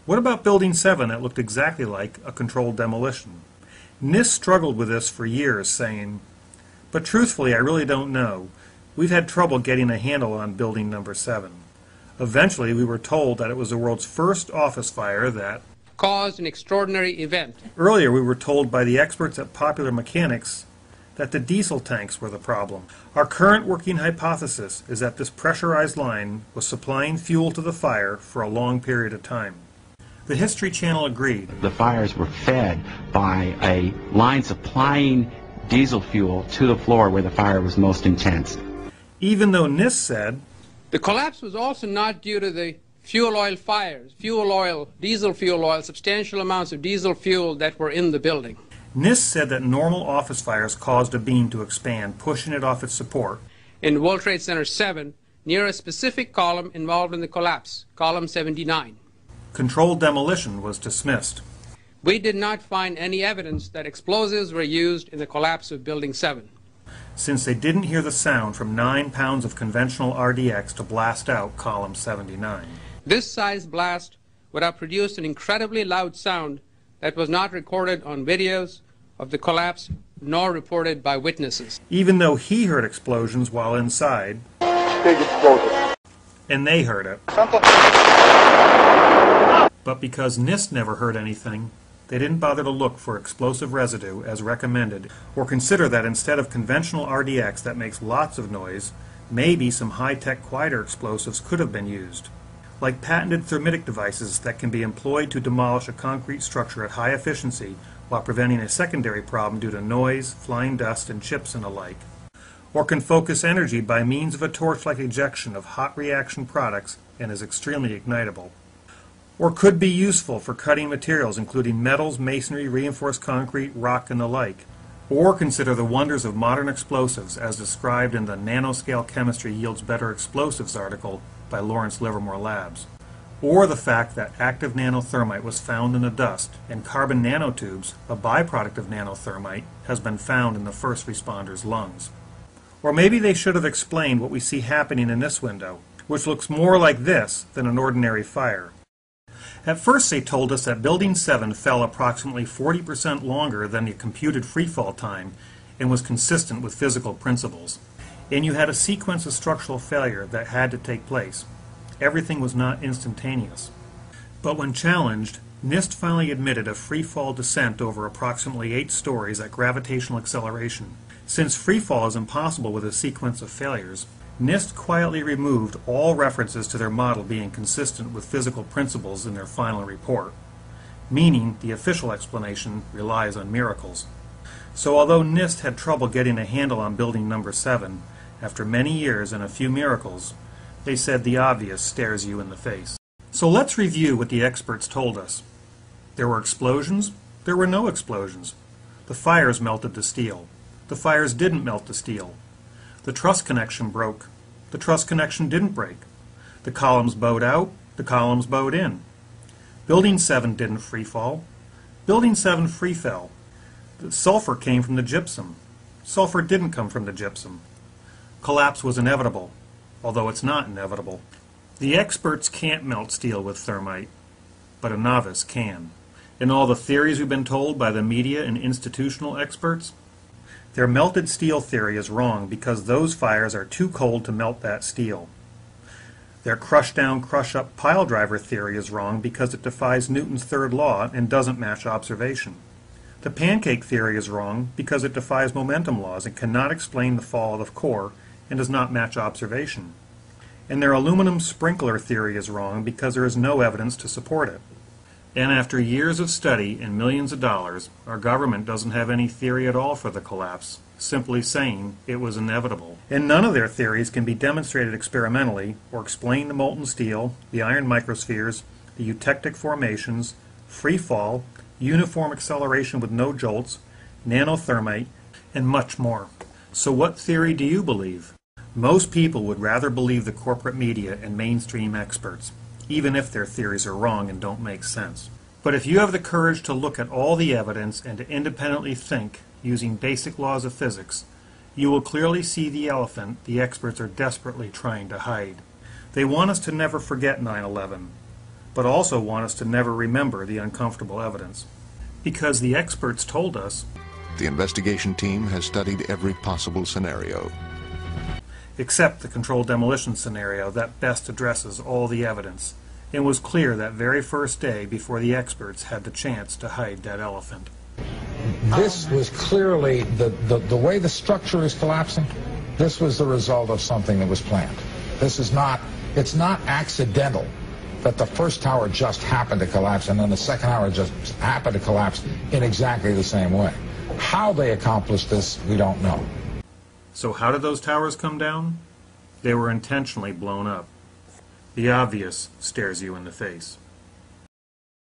What about Building 7 that looked exactly like a controlled demolition? NIST struggled with this for years, saying, "But truthfully, I really don't know. We've had trouble getting a handle on Building number 7. Eventually, we were told that it was the world's first office fire that caused an extraordinary event. Earlier, we were told by the experts at Popular Mechanics that the diesel tanks were the problem. Our current working hypothesis is that this pressurized line was supplying fuel to the fire for a long period of time." The History Channel agreed. The fires were fed by a line supplying diesel fuel to the floor where the fire was most intense. Even though NIST said The collapse was also not due to the fuel oil fires, diesel fuel oil, substantial amounts of diesel fuel that were in the building. NIST said that normal office fires caused a beam to expand, pushing it off its support. In World Trade Center 7, near a specific column involved in the collapse, column 79. Controlled demolition was dismissed. We did not find any evidence that explosives were used in the collapse of Building 7. Since they didn't hear the sound from 9 pounds of conventional RDX to blast out column 79. This size blast would have produced an incredibly loud sound that was not recorded on videos of the collapse nor reported by witnesses. Even though he heard explosions while inside, Big explosion. and they heard it. But because NIST never heard anything, they didn't bother to look for explosive residue as recommended, or consider that instead of conventional RDX that makes lots of noise, maybe some high-tech quieter explosives could have been used, like patented thermitic devices that can be employed to demolish a concrete structure at high efficiency while preventing a secondary problem due to noise, flying dust, and chips and the like, or can focus energy by means of a torch-like ejection of hot reaction products and is extremely ignitable, or could be useful for cutting materials including metals, masonry, reinforced concrete, rock, and the like, or consider the wonders of modern explosives as described in the Nanoscale Chemistry Yields Better Explosives article by Lawrence Livermore Labs, or the fact that active nanothermite was found in the dust and carbon nanotubes, a byproduct of nanothermite, has been found in the first responders' lungs. Or maybe they should have explained what we see happening in this window, which looks more like this than an ordinary fire. At first they told us that Building 7 fell approximately 40% longer than the computed freefall time and was consistent with physical principles. And you had a sequence of structural failure that had to take place. Everything was not instantaneous. But when challenged, NIST finally admitted a freefall descent over approximately 8 stories at gravitational acceleration. Since freefall is impossible with a sequence of failures, NIST quietly removed all references to their model being consistent with physical principles in their final report, meaning the official explanation relies on miracles. So although NIST had trouble getting a handle on Building number 7, after many years and a few miracles, they said the obvious stares you in the face. So let's review what the experts told us. There were explosions, there were no explosions. The fires melted the steel. The fires didn't melt the steel. The truss connection broke. The truss connection didn't break. The columns bowed out. The columns bowed in. Building 7 didn't free fall. Building 7 free fell. The sulfur came from the gypsum. Sulfur didn't come from the gypsum. Collapse was inevitable, although it's not inevitable. The experts can't melt steel with thermite, but a novice can. In all the theories we've been told by the media and institutional experts, their melted steel theory is wrong because those fires are too cold to melt that steel. Their crush down, crush up pile driver theory is wrong because it defies Newton's third law and doesn't match observation. The pancake theory is wrong because it defies momentum laws and cannot explain the fall of the core and does not match observation. And their aluminum sprinkler theory is wrong because there is no evidence to support it. And after years of study and millions of dollars, our government doesn't have any theory at all for the collapse, simply saying it was inevitable. And none of their theories can be demonstrated experimentally or explain the molten steel, the iron microspheres, the eutectic formations, free fall, uniform acceleration with no jolts, nanothermite, and much more. So what theory do you believe? Most people would rather believe the corporate media and mainstream experts, even if their theories are wrong and don't make sense. But if you have the courage to look at all the evidence and to independently think using basic laws of physics, you will clearly see the elephant the experts are desperately trying to hide. They want us to never forget 9/11, but also want us to never remember the uncomfortable evidence. Because the experts told us, The investigation team has studied every possible scenario. except the controlled demolition scenario that best addresses all the evidence. It was clear that very first day before the experts had the chance to hide that elephant. This was clearly, the way the structure is collapsing, this was the result of something that was planned. This is not, it's not accidental that the first tower just happened to collapse and then the second tower just happened to collapse in exactly the same way. How they accomplished this, we don't know. So how did those towers come down? They were intentionally blown up. The obvious stares you in the face.